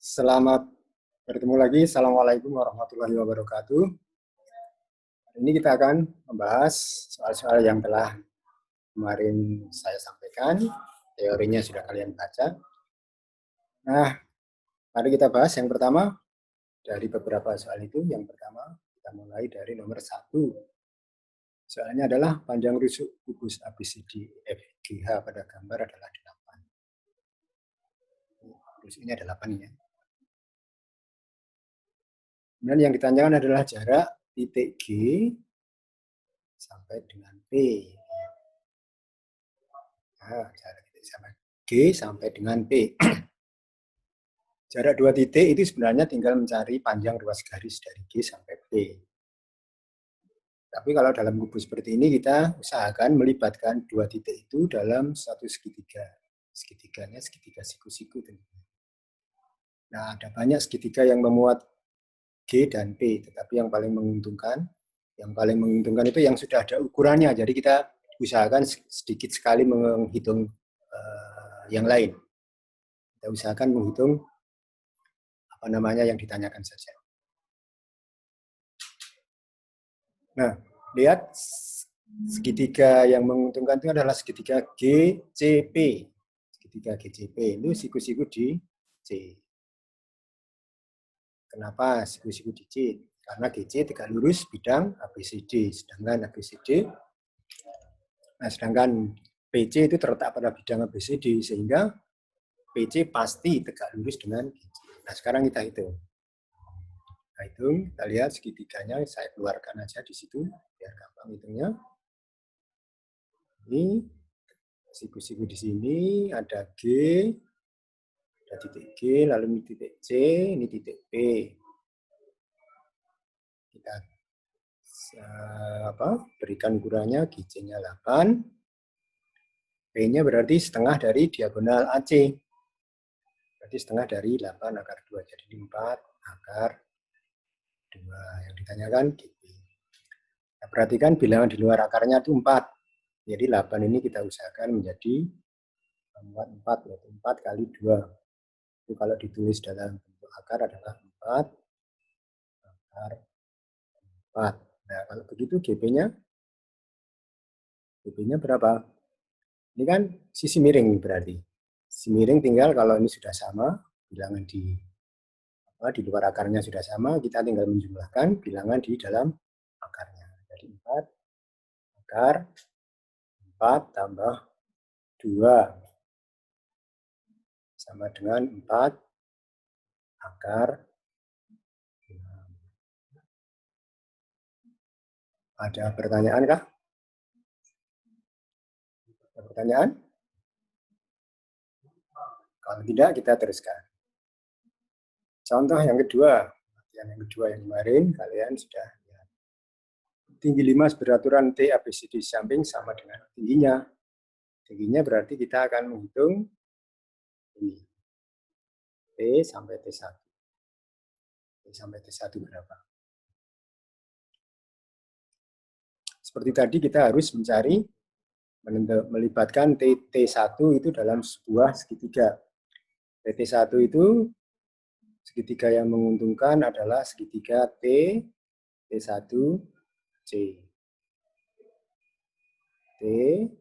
Selamat bertemu lagi. Assalamualaikum warahmatullahi wabarakatuh. Ini kita akan membahas soal-soal yang telah kemarin saya sampaikan. Teorinya sudah kalian baca. Nah, mari kita bahas yang pertama dari beberapa soal itu. Yang pertama, kita mulai dari nomor 1. Soalnya adalah panjang rusuk kubus ABCD FGH pada gambar adalah 8. Rusuknya ada 8 ya. Kemudian yang ditanyakan adalah jarak titik G sampai dengan P. Nah, jarak titik sama G sampai dengan P. Jarak dua titik itu sebenarnya tinggal mencari panjang ruas garis dari G sampai P. Tapi kalau dalam kubus seperti ini kita usahakan melibatkan dua titik itu dalam satu segitiga. Segitiganya segitiga siku-siku. Nah, ada banyak segitiga yang memuat G dan P, tetapi yang paling menguntungkan itu yang sudah ada ukurannya. Jadi kita usahakan sedikit sekali menghitung yang lain. Kita usahakan menghitung apa namanya yang ditanyakan saja. Nah, lihat segitiga yang menguntungkan itu adalah segitiga GCP. Segitiga GCP itu siku-siku di C. Kenapa siku-siku di C? Karena GC tegak lurus bidang ABCD, sedangkan PC itu terletak pada bidang ABCD, sehingga PC pasti tegak lurus dengan GC. Nah, sekarang kita hitung. Kita lihat segitiganya, saya keluarkan aja di situ, biar gampang hitungnya. Ini siku-siku di sini, ada G, ada titik G, lalu ini titik C, ini titik P. Kita berikan ukurannya, GC-nya 8, P-nya berarti setengah dari diagonal AC. Berarti setengah dari 8 akar 2, jadi 4 akar 2. Yang ditanyakan GP. Nah, perhatikan bilangan di luar akarnya itu 4. Jadi 8 ini kita usahakan menjadi 4, yaitu 4 kali 2. Itu kalau ditulis dalam bentuk akar adalah 4 akar 4. Nah, kalau begitu GP-nya berapa? Ini kan sisi miring berarti. Sisi miring tinggal kalau ini sudah sama, bilangan di luar akarnya sudah sama, kita tinggal menjumlahkan bilangan di dalam akarnya. Jadi 4 akar 4 tambah 2 sama dengan 4 akar 6. Ada pertanyaan kah? Ada pertanyaan? Kalau tidak, kita teruskan. Contoh yang kedua. Yang kemarin kalian sudah lihat. Tinggi 5 beraturan T ABCD samping sama dengan tingginya. Tingginya berarti kita akan menghitung ini. T sampai T1. T sampai T1 berapa? Seperti tadi kita harus mencari melibatkan T1 itu dalam sebuah segitiga. T1 itu segitiga yang menguntungkan adalah segitiga T1, C. T1,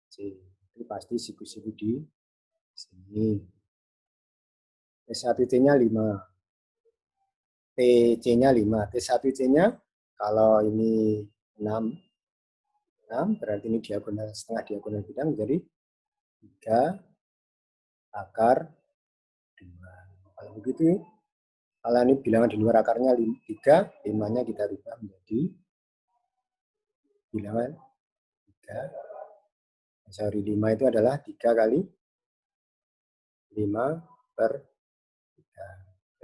C. Itu pasti siku-siku di sini. T1C-nya 5. TC-nya 5. T1C-nya kalau ini 6 berarti ini diagonal, setengah diagonal bidang menjadi 3 akar 2. Kalau begitu, kalau ini bilangan di luar akarnya 3, 5-nya kita rubah menjadi bilangan 3. Sorry, 5 itu adalah 3 kali 5 per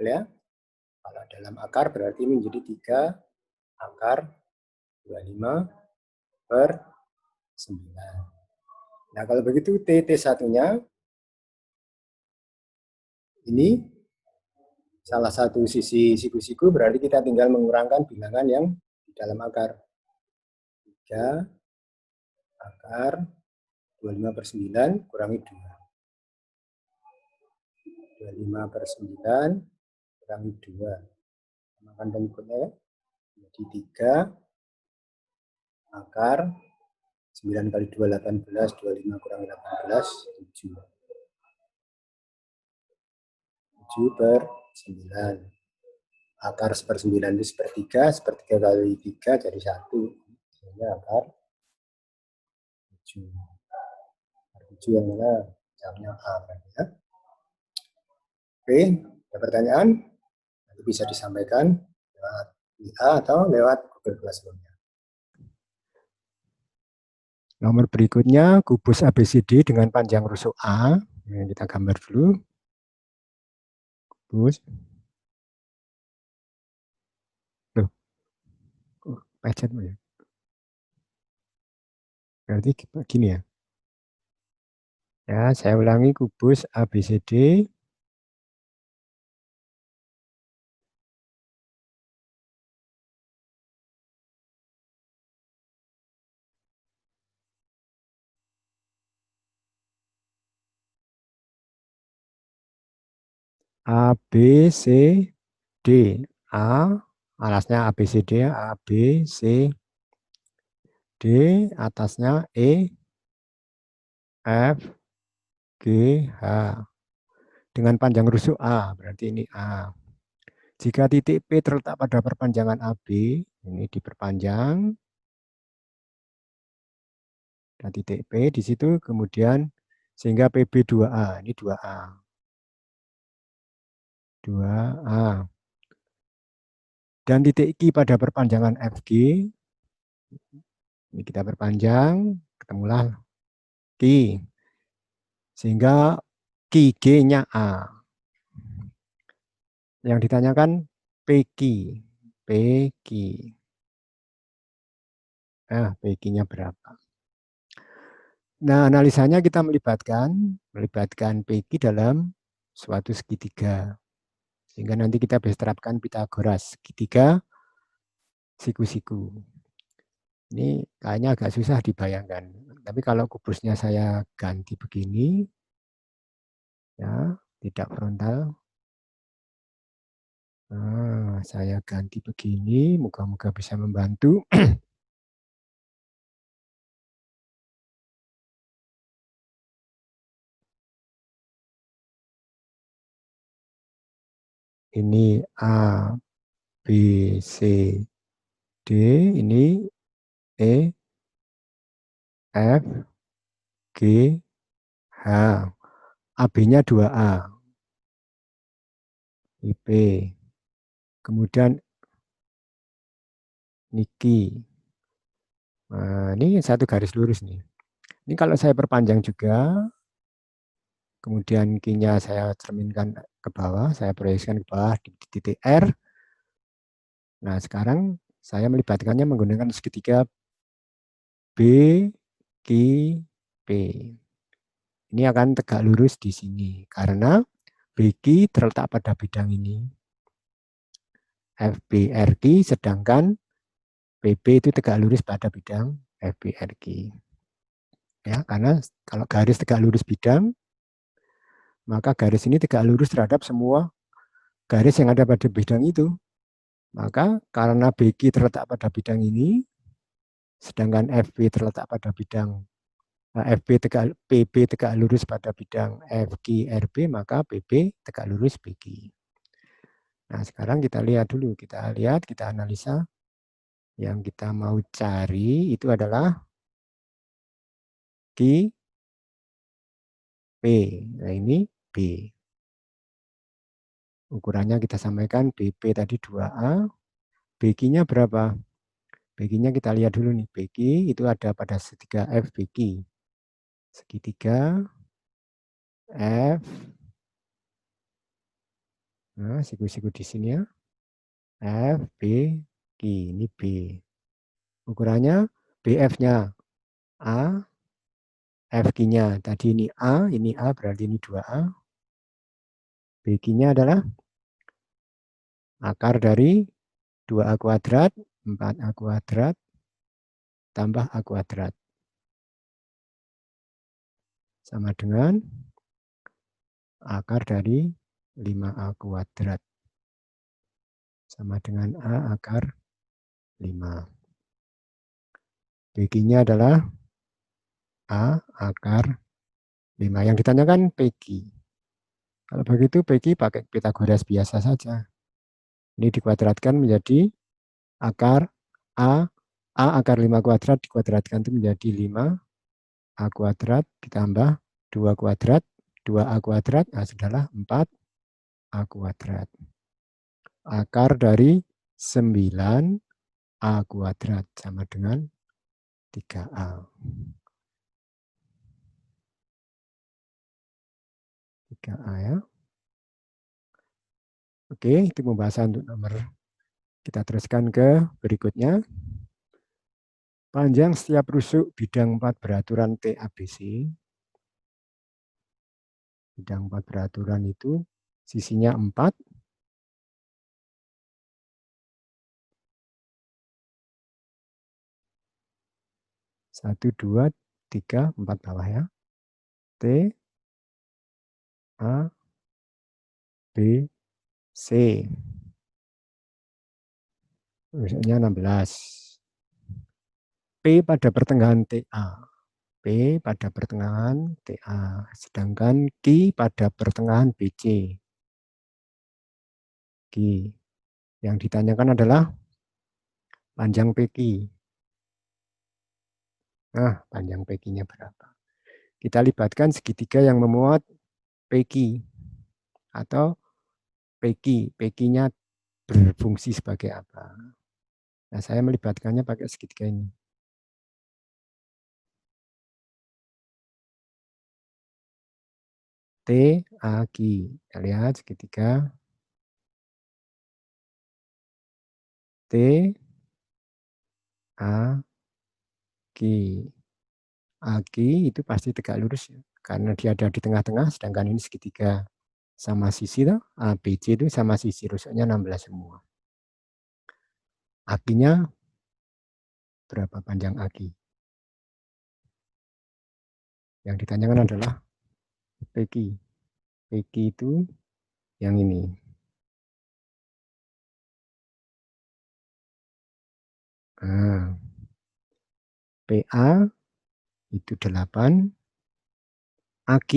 3. Ya? Kalau dalam akar berarti ini menjadi 3 akar 25 per 9. Nah, kalau begitu T1-nya ini salah satu sisi siku-siku, berarti kita tinggal mengurangkan bilangan yang di dalam akar. 3 akar 25 per 9 kurangi 2. 25/9 kurangi 2. Tambahkan pengikutnya ya. Jadi 3 akar 9 kali 2, 18, 25 kurangi 18, 7. 7/9. Akar 1/9 itu 1/3, 1/3 kali 3 jadi 1. Jadi akar 7. Akar 7 yang mana? Jawabnya A. Ya. Oke, ada pertanyaan? Nanti bisa disampaikan lewat WA atau lewat Google Classroom-nya. Nomor berikutnya, kubus ABCD dengan panjang rusuk A. Ini kita gambar dulu. Kubus. Loh, pecet ya? Berarti gini ya. Ya, saya ulangi, kubus ABCD ABCD. A, alasnya ABCD, A, B, C, D, atasnya E, F, G, H. Dengan panjang rusuk A, berarti ini A. Jika titik P terletak pada perpanjangan AB, ini diperpanjang, dan titik P di situ, kemudian sehingga PB 2A, ini 2A. 2A. Dan titik Q pada perpanjangan FG, ini kita perpanjang, ketemulah Q. Sehingga QG-nya A. Yang ditanyakan PQ. PQ. Nah, PQ-nya berapa? Nah, analisanya kita melibatkan PQ dalam suatu segitiga. Sehingga nanti kita bisa terapkan Pitagoras, segitiga siku-siku. Ini kayaknya agak susah dibayangkan. Tapi kalau kubusnya saya ganti begini, ya, tidak frontal. Nah, saya ganti begini, moga-moga bisa membantu. Ini A, B, C, D, ini E, F, G, H. AB-nya 2A. IP. Kemudian Niki. Nah, ini satu garis lurus nih. Ini kalau saya perpanjang juga, kemudian Q-nya saya cerminkan ke bawah, saya proyeksikan ke bawah di titik R. Nah, sekarang saya melibatkannya menggunakan segitiga B, Q, P. Ini akan tegak lurus di sini, karena BQ terletak pada bidang ini. FBRQ, sedangkan PB itu tegak lurus pada bidang FBRQ. Ya, karena kalau garis tegak lurus bidang, maka garis ini tegak lurus terhadap semua garis yang ada pada bidang itu. Maka karena BQ terletak pada bidang ini, sedangkan FB terletak pada bidang PB tegak lurus pada bidang FQ-RB, maka PB tegak lurus BQ. Nah, sekarang kita lihat dulu, kita analisa. Yang kita mau cari itu adalah Q, P. Nah, ini B. Ukurannya kita sampaikan BP tadi 2A. BQ-nya berapa? BQ-nya kita lihat dulu nih. BQ itu ada pada segitiga FBQ. Segitiga F. Nah, siku-siku di sini ya. F, B, Q. Ini B. Ukurannya BF-nya A. FQ-nya tadi ini A berarti ini 2A. BQ-nya adalah akar dari 2A kuadrat, 4A kuadrat, tambah A kuadrat. Sama dengan akar dari 5A kuadrat. Sama dengan A akar 5. PQ-nya adalah A akar 5. Yang ditanyakan PQ. Kalau begitu PQ pakai Pythagoras biasa saja. Ini dikuadratkan menjadi akar A akar 5 kuadrat dikuadratkan itu menjadi 5A kuadrat ditambah 2 kuadrat, 2A kuadrat, nah sudahlah 4A kuadrat. Akar dari 9A kuadrat sama dengan 3A. 3A ya. Oke, itu pembahasan untuk nomor. Kita teruskan ke berikutnya. Panjang setiap rusuk bidang 4 beraturan TABC. Bidang 4 beraturan itu sisinya 4. 1, 2, 3, 4 bawah ya. T, A, B, C. Rusuknya 16. P pada pertengahan TA. P pada pertengahan TA. Sedangkan Q pada pertengahan BC. Q. Yang ditanyakan adalah panjang PQ. Nah, panjang PQ-nya berapa? Kita libatkan segitiga yang memuat PQ. Atau PQ. PQ-nya berfungsi sebagai apa? Nah, saya melibatkannya pakai segitiga ini. T, A, Q. Kita lihat segitiga. T, A, Q. A, Q itu pasti tegak lurus ya. Karena dia ada di tengah-tengah, sedangkan ini segitiga sama sisi. A, B, C itu sama sisi. Rusuknya 16 semua. A-nya berapa panjang A-q? Yang ditanyakan adalah PQ. PQ itu yang ini. Nah, PA itu 8. AQ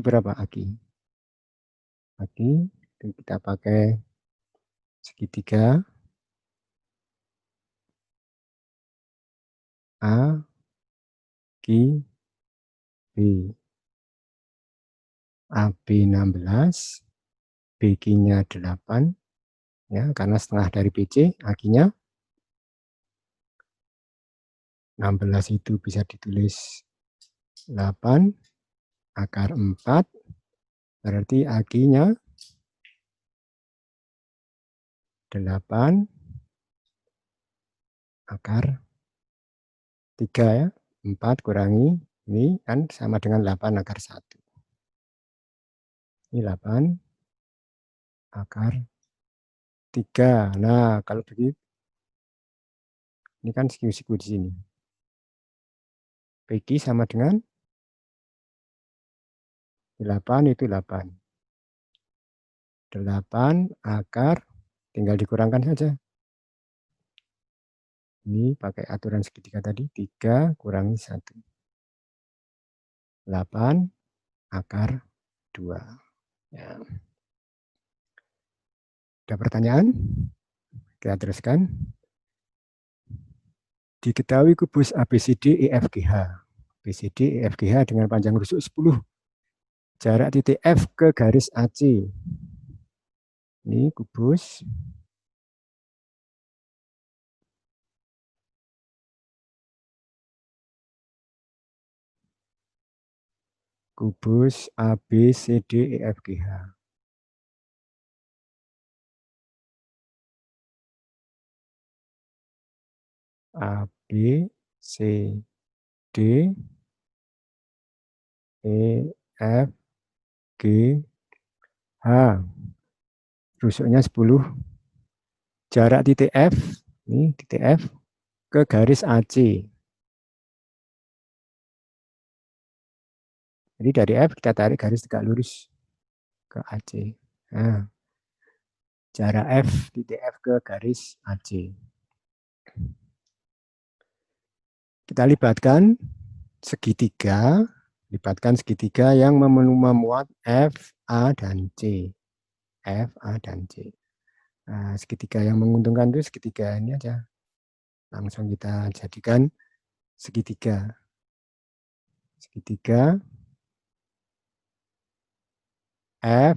berapa AQ? AQ itu kita pakai segitiga. A, Q, B. AB 16, BQ-nya 8. Ya, karena setengah dari BC, AQ-nya 16 itu bisa ditulis 8 akar 4. Berarti AQ-nya 8 akar 3 ya. 4 kurangi ini kan sama dengan 8 akar 1. Ini 8 akar 3. Nah, kalau begitu ini kan siku-siku di sini. PQ sama dengan 8 itu 8. 8 akar tinggal dikurangkan saja. Ini pakai aturan segitiga tadi, 3 kurangi 1. 8 akar 2. Ya. Ada pertanyaan? Kita teruskan. Diketahui kubus ABCD EFGH. ABCD EFGH dengan panjang rusuk 10. Jarak titik F ke garis AC. Ini kubus. Kubus ABCD EFGH. A, B, C, D, E, F, G, H. Rusuknya 10. Jarak titik F, ini titik F, ke garis AC. Jadi dari F kita tarik garis tegak lurus ke AC. Nah, jarak F titik F ke garis AC. Kita libatkan segitiga yang memuat F, A, dan C. F, A, dan C. Nah, segitiga yang menguntungkan itu segitiga ini aja. Langsung kita jadikan segitiga. Segitiga F,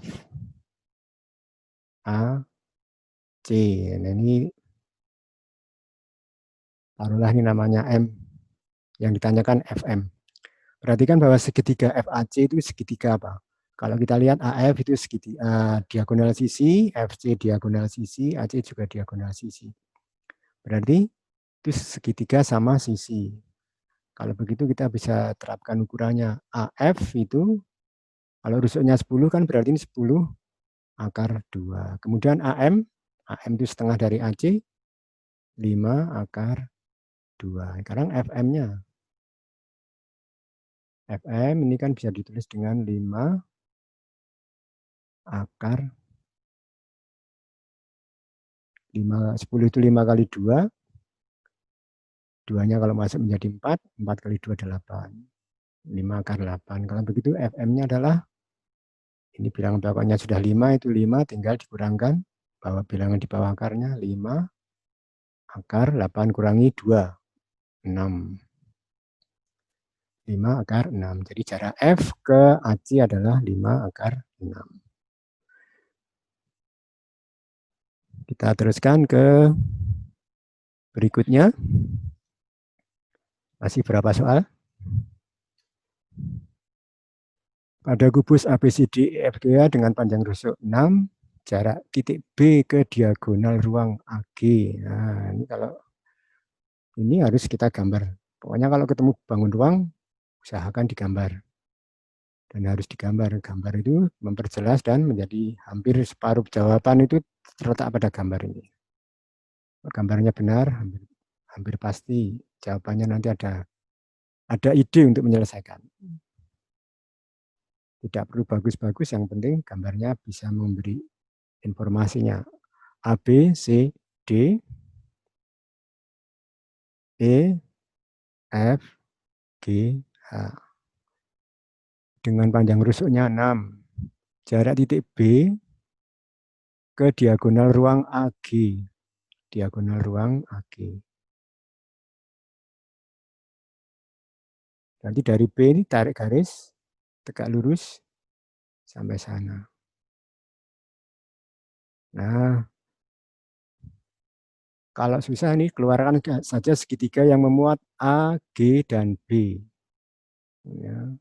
A, C. Nah, ini taruhlah ini namanya M. Yang ditanyakan FM. Perhatikan bahwa segitiga FAC itu segitiga apa? Kalau kita lihat AF itu segitiga diagonal sisi, FC diagonal sisi, AC juga diagonal sisi. Berarti itu segitiga sama sisi. Kalau begitu kita bisa terapkan ukurannya. AF itu kalau rusuknya 10 kan berarti ini 10 akar 2. Kemudian AM itu setengah dari AC, 5 akar 2. Sekarang FM-nya. FM ini kan bisa ditulis dengan 5 akar 10 itu 5 kali 2. 2-nya kalau masuk menjadi 4, 4 kali 2 8. 5 akar 8. Kalau begitu FM-nya adalah, ini bilangan belakangnya sudah 5, itu 5, tinggal dikurangkan bahwa bilangan di bawah akarnya 5 akar 8 kurangi 2, 6. 5 akar 6. Jadi jarak F ke AC adalah 5 akar 6. Kita teruskan ke berikutnya. Masih berapa soal? Pada kubus ABCDEFGA dengan panjang rusuk 6, jarak titik B ke diagonal ruang AG. Nah, ini kalau ini harus kita gambar. Pokoknya kalau ketemu bangun ruang, usahakan digambar. Dan harus digambar. Gambar itu memperjelas dan menjadi hampir separuh jawaban itu terletak pada gambar ini. Gambarnya benar, hampir pasti jawabannya nanti ada ide untuk menyelesaikan. Tidak perlu bagus-bagus, yang penting gambarnya bisa memberi informasinya. A, B, C, D, E, F, G, H. Dengan panjang rusuknya 6. Jarak titik B ke diagonal ruang AG. Diagonal ruang AG. Nanti dari B ini tarik garis, tegak lurus, sampai sana. Nah, kalau susah nih, keluarkan saja segitiga yang memuat A, G, dan B. Ya.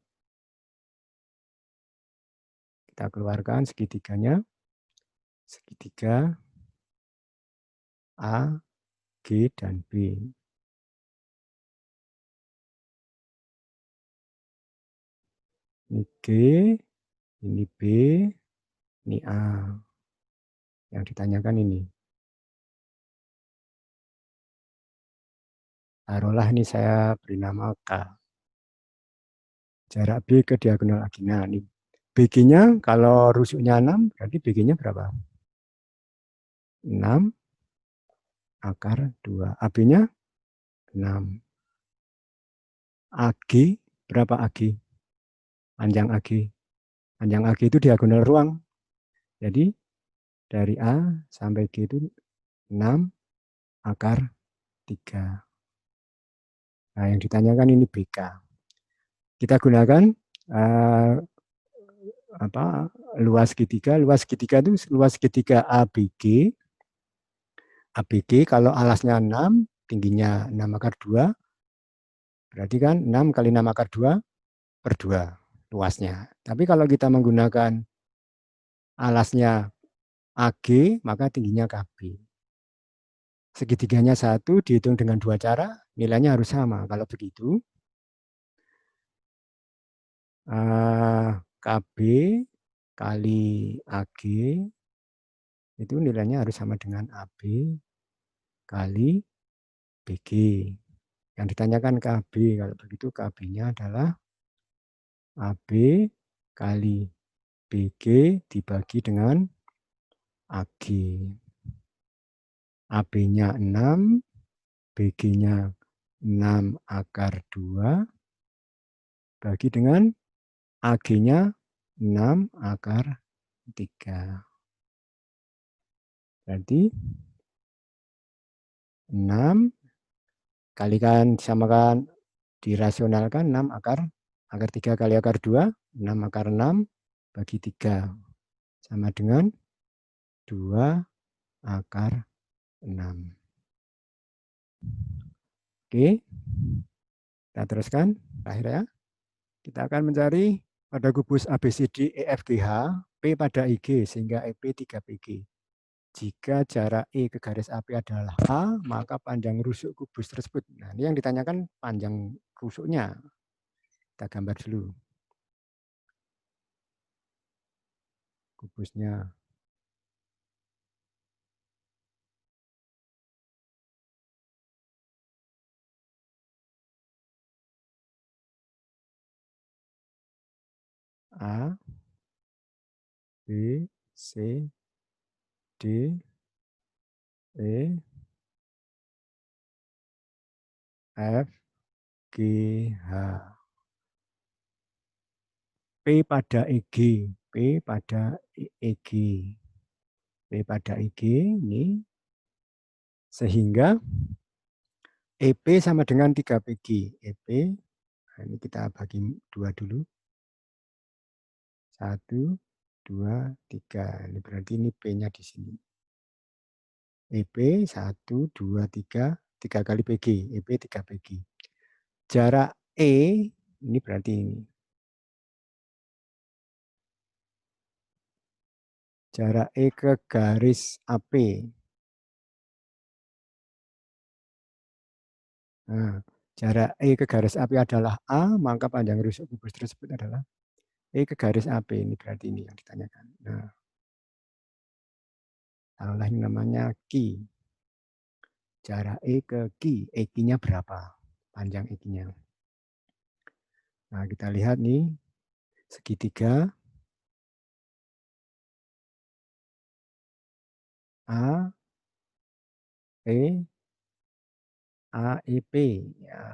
Kita keluarkan segitiganya. Segitiga A, G, dan B. Ini G, ini B, ini A. Yang ditanyakan ini. Taruhlah ini saya beri nama K. Jarak B ke diagonal AG. Nah, ini BG-nya kalau rusuknya 6, berarti BG-nya berapa? 6 akar 2. AB-nya 6. AG, berapa AG? Panjang AG. Panjang AG itu diagonal ruang. Jadi dari A sampai G itu 6 akar 3. Nah, yang ditanyakan ini BK. Kita gunakan luas segitiga. Luas segitiga itu luas segitiga ABG. ABG kalau alasnya 6, tingginya 6 akar 2, berarti kan 6 kali 6 akar 2 per 2 luasnya. Tapi kalau kita menggunakan alasnya AG, maka tingginya KB. Segitiganya 1 dihitung dengan 2 cara, nilainya harus sama. Kalau begitu, KB kali AG itu nilainya harus sama dengan AB kali BG. Yang ditanyakan KB, kalau begitu KB-nya adalah AB kali BG dibagi dengan AG. AB-nya 6, BG-nya 6 akar 2, bagi dengan AG-nya 6 akar 3. Berarti 6 kalikan disamakan, dirasionalkan 6 akar 3 kali akar 2, 6 akar 6 bagi 3. Sama dengan 2 akar 6. Oke, kita teruskan. Terakhir ya. Kita akan mencari pada kubus ABCD EFGH, P pada IG sehingga EP 3PG. Jika jarak E ke garis AP adalah A, maka panjang rusuk kubus tersebut. Nah, ini yang ditanyakan panjang rusuknya. Kita gambar dulu. Kubusnya. A, B, C, D, E, F, G, H. P pada EG. P pada EG. P pada EG ini. Sehingga EP sama dengan 3PG. EP, nah ini kita bagi 2 dulu. 1, 2, 3. Ini berarti ini P-nya di sini. EP 1, 2, 3, 3 kali PG. EP 3 PG. Jarak E, ini berarti ini. Jarak E ke garis AP. Nah, jarak E ke garis AP adalah A, maka panjang rusuk kubus tersebut adalah E ke garis AP. Ini berarti ini yang ditanyakan. Nah, taruhlah ini namanya Q. Jarak E ke Q. E-nya berapa? Panjang E-nya. Nah, kita lihat nih. Segitiga. A, E, AEP. Ya,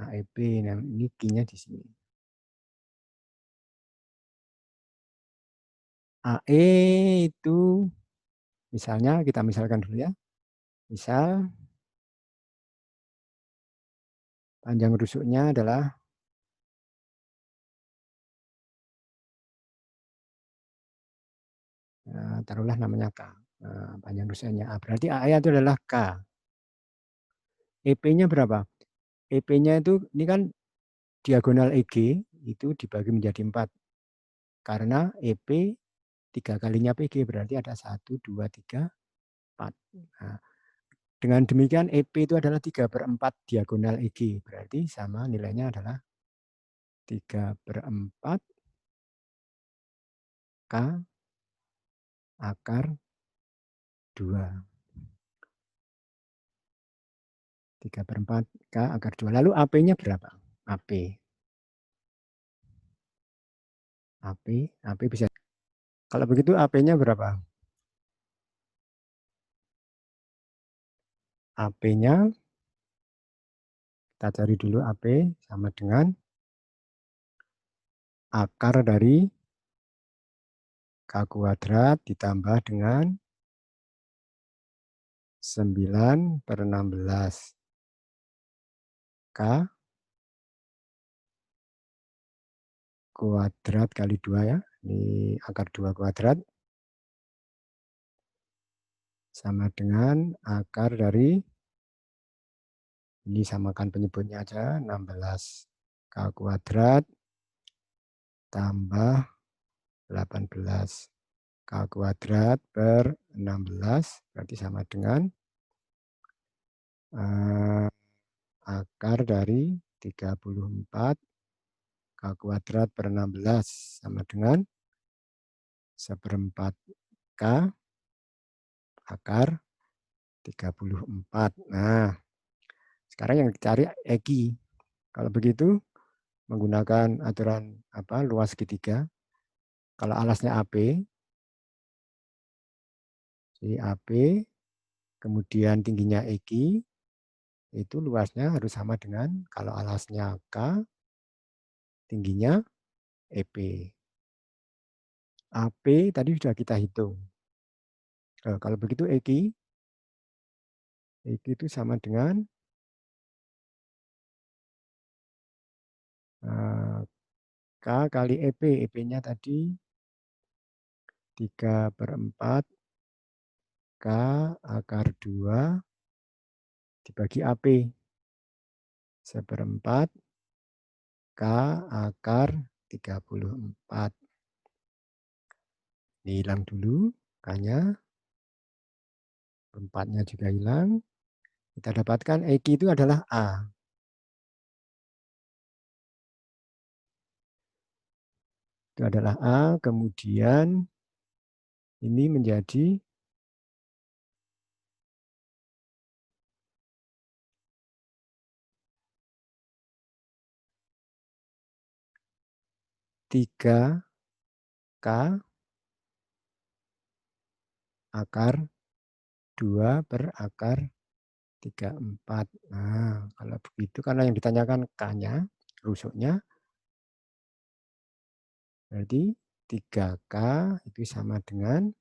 AEP. Nah, ini Q-nya di sini. AE itu, misalnya, kita misalkan dulu ya. Misal, panjang rusuknya adalah taruhlah namanya K. Panjang rusuknya A. Berarti AE itu adalah K. EP-nya berapa? EP-nya itu, ini kan diagonal EG, itu dibagi menjadi 4. Karena EP 3 kalinya PG, berarti ada 1, 2, 3, 4. Nah, dengan demikian EP itu adalah 3/4 diagonal EG. Berarti sama nilainya adalah 3/4 K akar 2. 3/4 K akar 2. Lalu AP-nya berapa? AP. AP bisa. Kalau begitu AP-nya berapa? AP-nya, kita cari dulu AP sama dengan akar dari K kuadrat ditambah dengan 9/16 K kuadrat kali 2 ya. Ini akar 2 kuadrat. Sama dengan akar dari, ini samakan penyebutnya aja, 16 K kuadrat tambah 18 K kuadrat per 16. Berarti sama dengan akar dari 34 K kuadrat per 16 sama dengan 1/4 K akar 34. Nah, sekarang yang dicari EG. Kalau begitu, menggunakan aturan luas segitiga. Kalau alasnya AB, jadi AB, kemudian tingginya EQ, itu luasnya harus sama dengan kalau alasnya K, tingginya EP. AP tadi sudah kita hitung. Kalau begitu EQ itu sama dengan K kali EP. EP-nya tadi 3/4 K akar 2 dibagi AP. 1/4 K akar 34. Ini hilang dulu K-nya. 4-nya juga hilang. Kita dapatkan EQ itu adalah A. Itu adalah A, kemudian ini menjadi 3K akar 2/akar 34. Nah, kalau begitu karena yang ditanyakan K-nya, rusuknya, berarti 3K itu sama dengan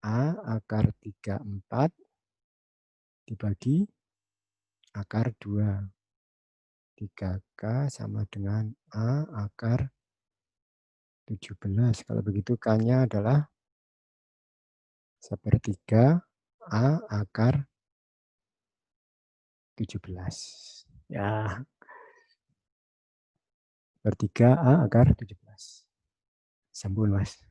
A akar 34 dibagi akar 2. 3K sama dengan A akar 17. Kalau begitu K-nya adalah 1/3 A akar 17. Ya, 1/3 A akar 17. Sambung, Mas.